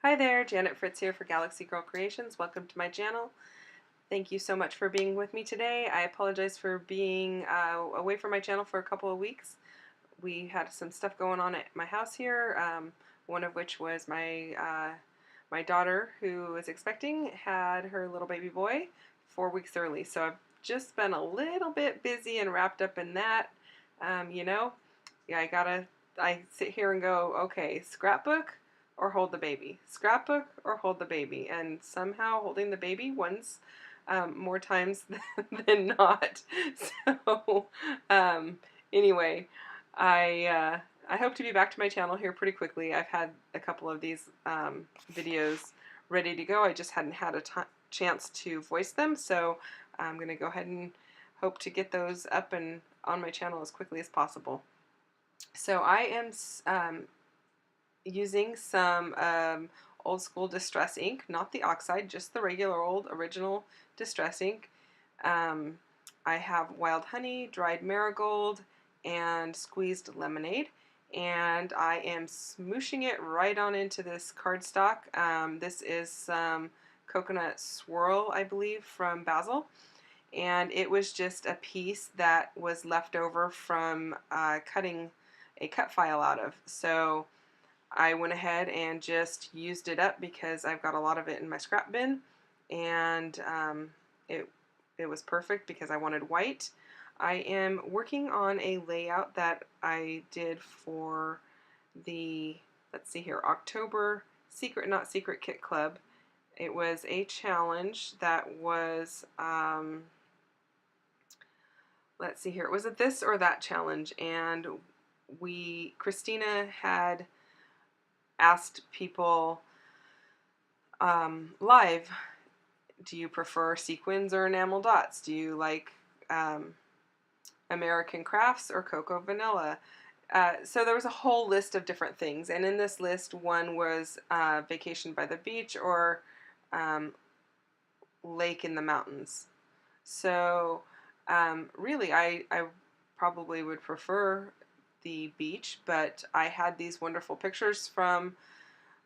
Hi there, Janet Fritz here for Galaxy Girl Creations. Welcome to my channel. Thank you so much for being with me today. I apologize for being away from my channel for a couple of weeks. We had some stuff going on at my house here, one of which was my daughter, who was expecting, had her little baby boy 4 weeks early. So I've just been a little bit busy and wrapped up in that. Yeah, I sit here and go, okay, scrapbook or hold the baby, scrapbook or hold the baby, and somehow holding the baby wins more times than not. So anyway, I hope to be back to my channel here pretty quickly. I've had a couple of these videos ready to go. I just hadn't had a chance to voice them, so I'm going to go ahead and hope to get those up and on my channel as quickly as possible. So I am using some old school distress ink, not the oxide, just the regular old original distress ink. I have wild honey, dried marigold, and squeezed lemonade, and I am smooshing it right on into this cardstock. This is some coconut swirl, I believe, from Basil, and it was just a piece that was left over from cutting a cut file out of. So I went ahead and just used it up because I've got a lot of it in my scrap bin, and it was perfect because I wanted white. I am working on a layout that I did for the, let's see here, October Secret Not Secret Kit Club. It was a challenge that was, let's see here, it was a this or that challenge, and Christina had asked people live, do you prefer sequins or enamel dots? Do you like American crafts or cocoa vanilla? So there was a whole list of different things, and in this list one was vacation by the beach or lake in the mountains. So really I probably would prefer the beach, but I had these wonderful pictures from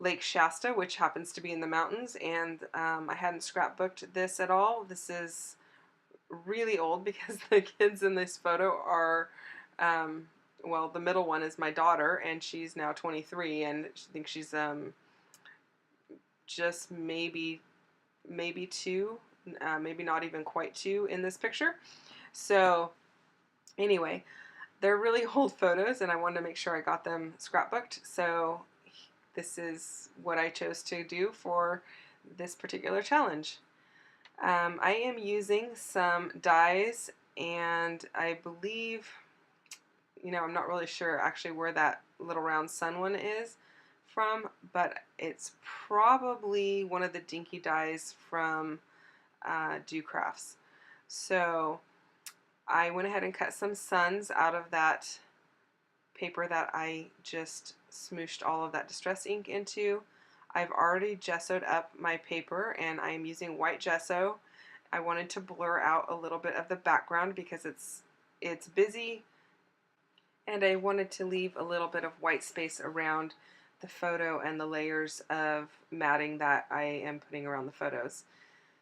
Lake Shasta, which happens to be in the mountains, and I hadn't scrapbooked this at all. This is really old because the kids in this photo are, well, the middle one is my daughter, and she's now 23, and I think she's just maybe two, maybe not even quite two in this picture. So anyway, they're really old photos, and I wanted to make sure I got them scrapbooked, so this is what I chose to do for this particular challenge. I am using some dies, and I believe, I'm not really sure actually where that little round sun one is from, but it's probably one of the dinky dies from Do Crafts. So I went ahead and cut some suns out of that paper that I just smooshed all of that distress ink into. I've already gessoed up my paper, and I'm using white gesso. I wanted to blur out a little bit of the background because it's busy, and I wanted to leave a little bit of white space around the photo and the layers of matting that I am putting around the photos.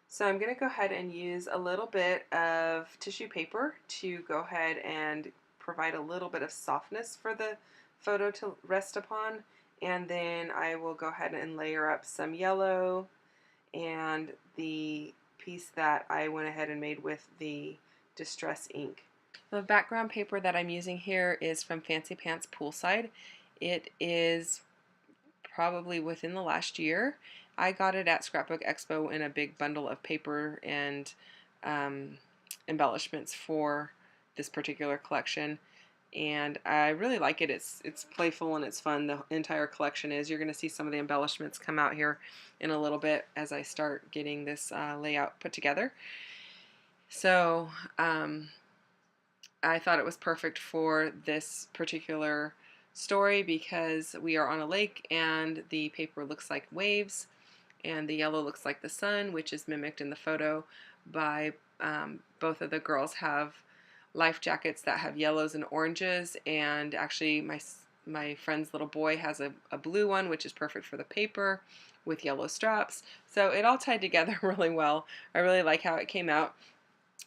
So I'm going to go ahead and use a little bit of tissue paper to go ahead and provide a little bit of softness for the photo to rest upon, and then I will go ahead and layer up some yellow and the piece that I went ahead and made with the distress ink. The background paper that I'm using here is from Fancy Pants Poolside. It is probably within the last year. I got it at Scrapbook Expo in a big bundle of paper and embellishments for this particular collection, and I really like it. It's playful and it's fun. The entire collection is. You're going to see some of the embellishments come out here in a little bit as I start getting this layout put together. So I thought it was perfect for this particular story because we are on a lake and the paper looks like waves, and the yellow looks like the sun, which is mimicked in the photo by both of the girls have life jackets that have yellows and oranges, and actually my friend's little boy has a blue one, which is perfect for the paper with yellow straps. So it all tied together really well. I really like how it came out.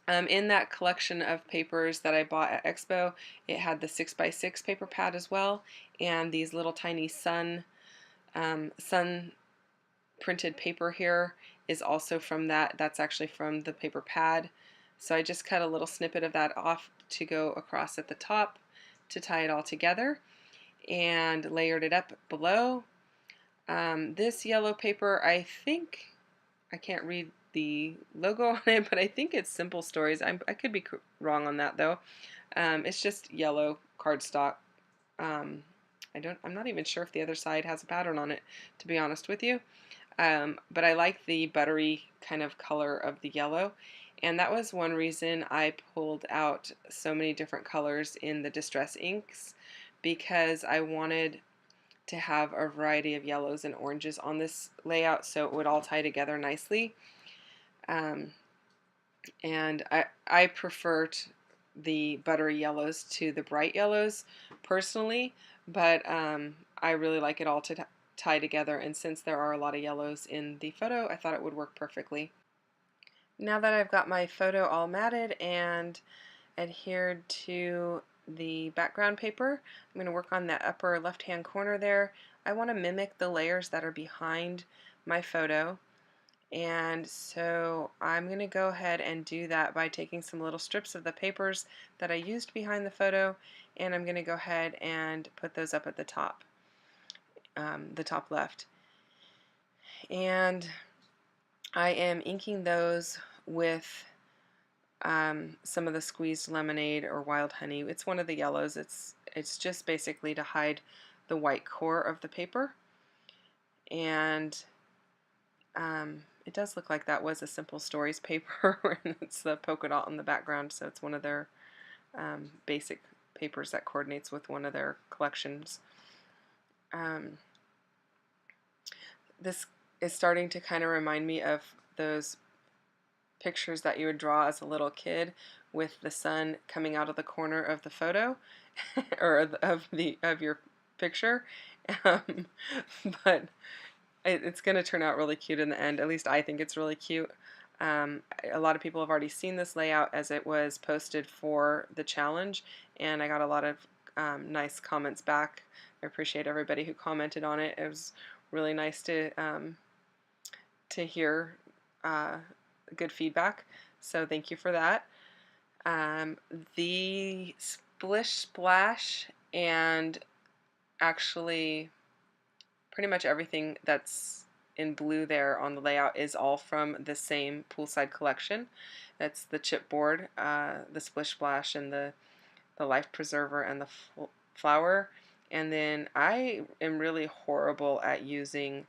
In that collection of papers that I bought at Expo, it had the 6x6 paper pad as well, and these little tiny sun printed paper here is also from that. That's actually from the paper pad. So I just cut a little snippet of that off to go across at the top to tie it all together, and layered it up below. This yellow paper, I think, I can't read the logo on it, but I think it's Simple Stories. I could be wrong on that though. It's just yellow cardstock. I'm not even sure if the other side has a pattern on it, to be honest with you. But I like the buttery kind of color of the yellow, and that was one reason I pulled out so many different colors in the Distress inks, because I wanted to have a variety of yellows and oranges on this layout so it would all tie together nicely. And I preferred the buttery yellows to the bright yellows personally, but I really like it all to tie together, and since there are a lot of yellows in the photo, I thought it would work perfectly. Now that I've got my photo all matted and adhered to the background paper, I'm going to work on that upper left hand corner there. I want to mimic the layers that are behind my photo, and so I'm going to go ahead and do that by taking some little strips of the papers that I used behind the photo, and I'm going to go ahead and put those up at the top left. And I am inking those with some of the squeezed lemonade or wild honey. It's one of the yellows. It's just basically to hide the white core of the paper, and it does look like that was a Simple Stories paper, and it's the polka dot in the background, so it's one of their basic papers that coordinates with one of their collections. This is starting to kind of remind me of those pictures that you would draw as a little kid with the sun coming out of the corner of the photo or of your picture. But it's going to turn out really cute in the end. At least I think it's really cute. A lot of people have already seen this layout as it was posted for the challenge, and I got a lot of nice comments back. I appreciate everybody who commented on it. It was really nice to hear good feedback, so thank you for that. The Splish Splash and actually pretty much everything that's in blue there on the layout is all from the same poolside collection. That's the chipboard, the Splish Splash, and the Life Preserver, and the flower. And then I am really horrible at using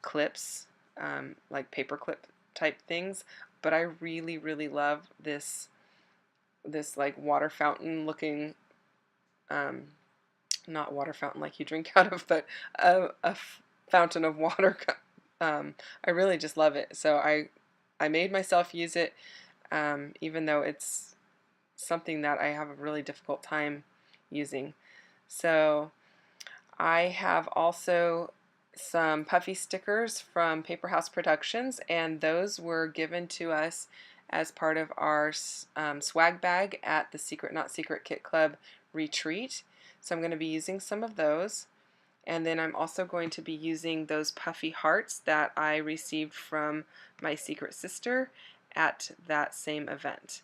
clips, like paper clip type things, but I really, really love this like water fountain looking, not water fountain like you drink out of, but a fountain of water. I really just love it. So I made myself use it, even though it's something that I have a really difficult time using. So I have also some puffy stickers from Paper House Productions, and those were given to us as part of our swag bag at the Secret Not Secret Kit Club retreat. So I'm going to be using some of those, and then I'm also going to be using those puffy hearts that I received from my secret sister at that same event.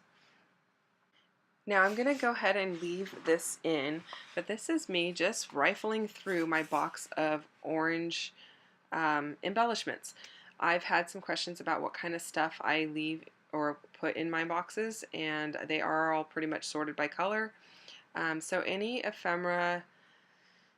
Now I'm going to go ahead and leave this in, but this is me just rifling through my box of orange embellishments. I've had some questions about what kind of stuff I leave or put in my boxes, and they are all pretty much sorted by color. So any ephemera,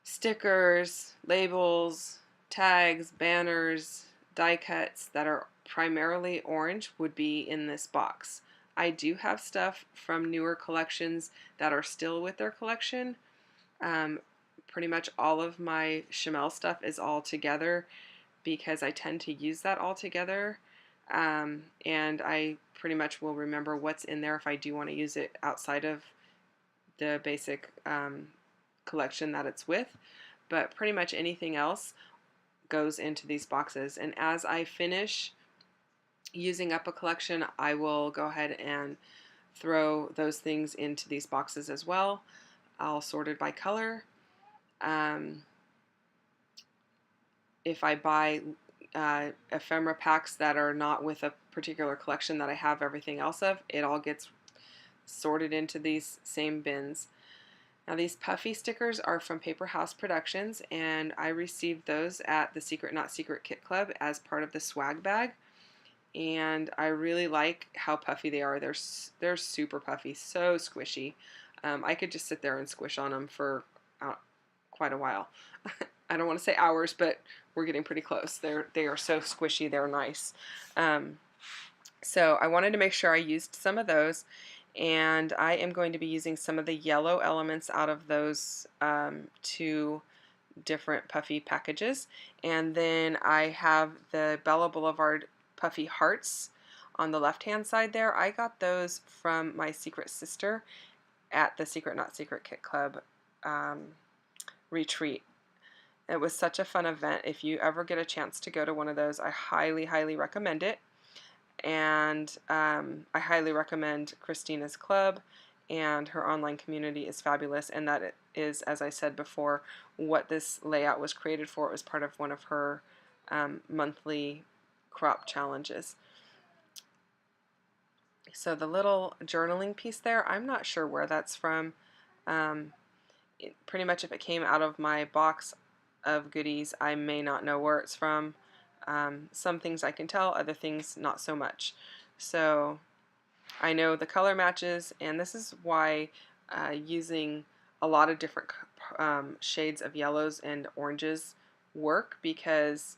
stickers, labels, tags, banners, die cuts that are primarily orange would be in this box. I do have stuff from newer collections that are still with their collection. Pretty much all of my Chamel stuff is all together because I tend to use that all together, and I pretty much will remember what's in there if I do want to use it outside of the basic collection that it's with, but pretty much anything else goes into these boxes. And as I finish using up a collection, I will go ahead and throw those things into these boxes as well. I'll sort it by color. If I buy ephemera packs that are not with a particular collection that I have everything else of, it all gets sorted into these same bins. Now these puffy stickers are from Paper House Productions, and I received those at the Secret Not Secret Kit Club as part of the swag bag. And I really like how puffy they are. They're super puffy, so squishy. I could just sit there and squish on them for quite a while. I don't want to say hours, but we're getting pretty close. They are so squishy. They're nice. So I wanted to make sure I used some of those, and I am going to be using some of the yellow elements out of those two different puffy packages. And then I have the Bella Boulevard puffy hearts on the left hand side there. I got those from my secret sister at the Secret Not Secret Kit Club retreat. It was such a fun event. If you ever get a chance to go to one of those, I highly, highly recommend it. And I highly recommend Christina's club, and her online community is fabulous. And that is, as I said before, what this layout was created for. It was part of one of her monthly crop challenges. So the little journaling piece there, I'm not sure where that's from. Pretty much if it came out of my box of goodies, I may not know where it's from. Some things I can tell, other things not so much. So I know the color matches, and this is why using a lot of different shades of yellows and oranges work, because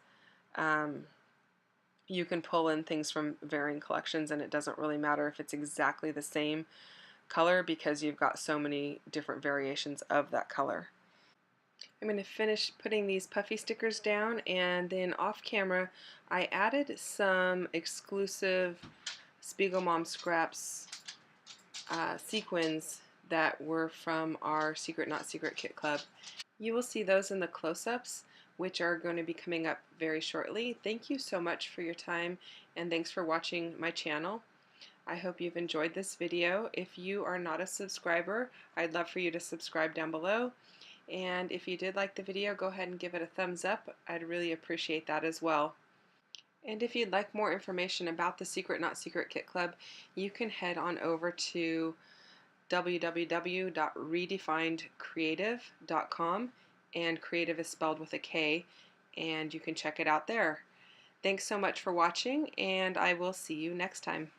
you can pull in things from varying collections, and it doesn't really matter if it's exactly the same color because you've got so many different variations of that color. I'm going to finish putting these puffy stickers down, and then off camera I added some exclusive Spiegel Mom Scraps sequins that were from our Secret Not Secret Kit Club. You will see those in the close-ups, which are going to be coming up very shortly. Thank you so much for your time, and thanks for watching my channel. I hope you've enjoyed this video. If you are not a subscriber, I'd love for you to subscribe down below. And if you did like the video, go ahead and give it a thumbs up. I'd really appreciate that as well. And if you'd like more information about the Secret Not Secret Kit Club, you can head on over to www.redefinedcreative.com, and creative is spelled with a K, and you can check it out there. Thanks so much for watching, and I will see you next time.